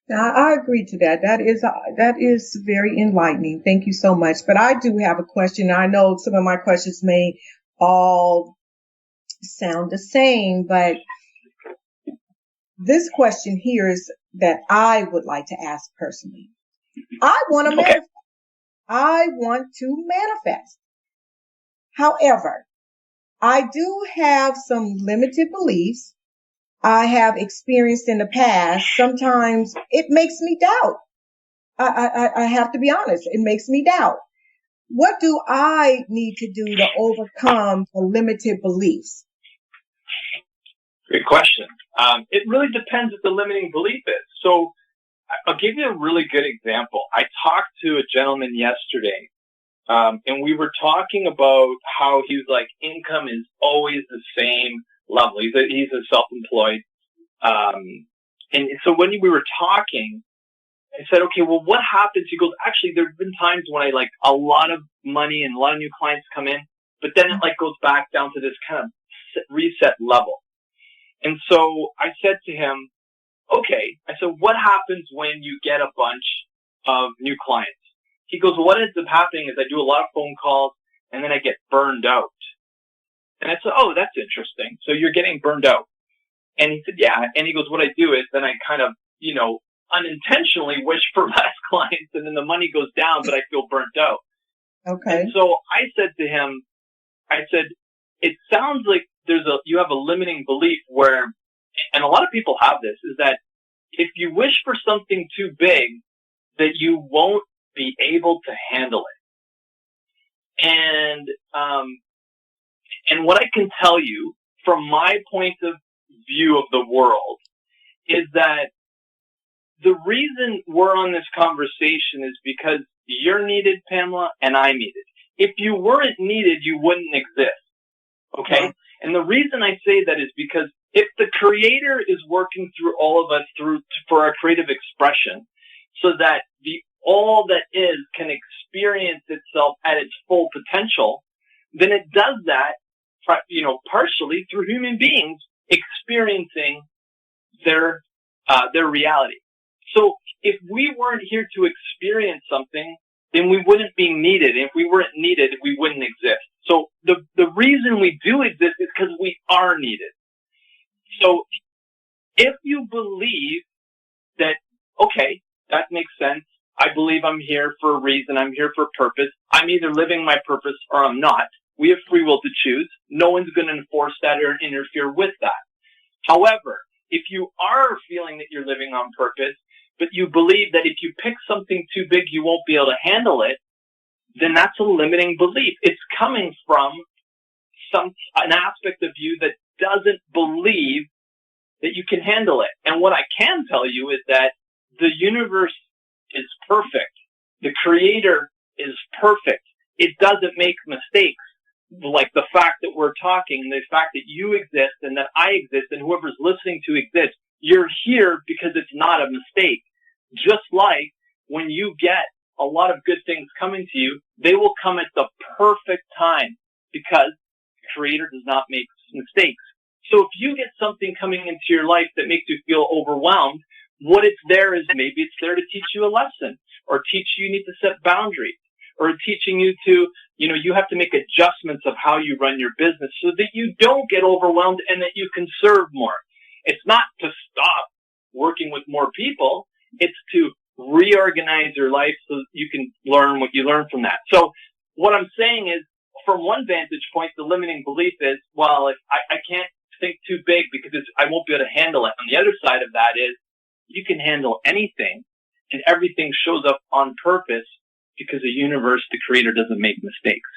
I agree to that. That is very enlightening. Thank you so much. But I do have a question. I know some of my questions may all sound the same, but this question here is that I would like to ask personally. I want to Okay. manifest. I want to manifest. However, I do have some limited beliefs I have experienced in the past. Sometimes it makes me doubt. I have to be honest. It makes me doubt. What do I need to do to overcome the limited beliefs? Great question. It really depends what the limiting belief is. So I'll give you a really good example. I talked to a gentleman yesterday, and we were talking about how he was like, income is always the same level. He's a self-employed. And so when we were talking, I said, okay, well, what happens? He goes, actually, there have been times when I like a lot of money and a lot of new clients come in, but then it like goes back down to this kind of reset level. And so I said to him, okay, I said, what happens when you get a bunch of new clients? He goes, well, what ends up happening is I do a lot of phone calls and then I get burned out. And I said, oh, that's interesting. So you're getting burned out. And he said, yeah. And he goes, what I do is then I kind of, unintentionally wish for less clients and then the money goes down, but I feel burnt out. Okay. And so I said to him, I said, it sounds like you have a limiting belief where, and a lot of people have this, is that if you wish for something too big, that you won't be able to handle it. And what I can tell you from my point of view of the world is that the reason we're on this conversation is because you're needed, Pamela, and I'm needed. If you weren't needed, you wouldn't exist. Okay? Yeah. And the reason I say that is because if the Creator is working through all of us for our creative expression so that all that is can experience itself at its full potential, then it does that, partially through human beings experiencing their reality. So if we weren't here to experience something, then we wouldn't be needed. If we weren't needed, we wouldn't exist. So the reason we do exist is because we are needed. So if you believe that, okay, that makes sense. I believe I'm here for a reason. I'm here for a purpose. I'm either living my purpose or I'm not. We have free will to choose. No one's going to enforce that or interfere with that. However, if you are feeling that you're living on purpose, but you believe that if you pick something too big, you won't be able to handle it, then that's a limiting belief. It's coming from an aspect of you that doesn't believe that you can handle it. And what I can tell you is that the universe is perfect. The Creator is perfect. It doesn't make mistakes. Like the fact that we're talking, the fact that you exist and that I exist and whoever's listening to exists, you're here because it's not a mistake. Just like when you get a lot of good things coming to you, they will come at the perfect time because the Creator does not make mistakes. So if you get something coming into your life that makes you feel overwhelmed, what it's there is maybe it's there to teach you a lesson or teach you need to set boundaries or teaching you to, you have to make adjustments of how you run your business so that you don't get overwhelmed and that you can serve more. It's not to stop working with more people. It's to reorganize your life so that you can learn what you learn from that. So what I'm saying is, from one vantage point, the limiting belief is, well, if I can't think too big because I won't be able to handle it. On the other side of that is, you can handle anything and everything shows up on purpose because the universe, the Creator, doesn't make mistakes.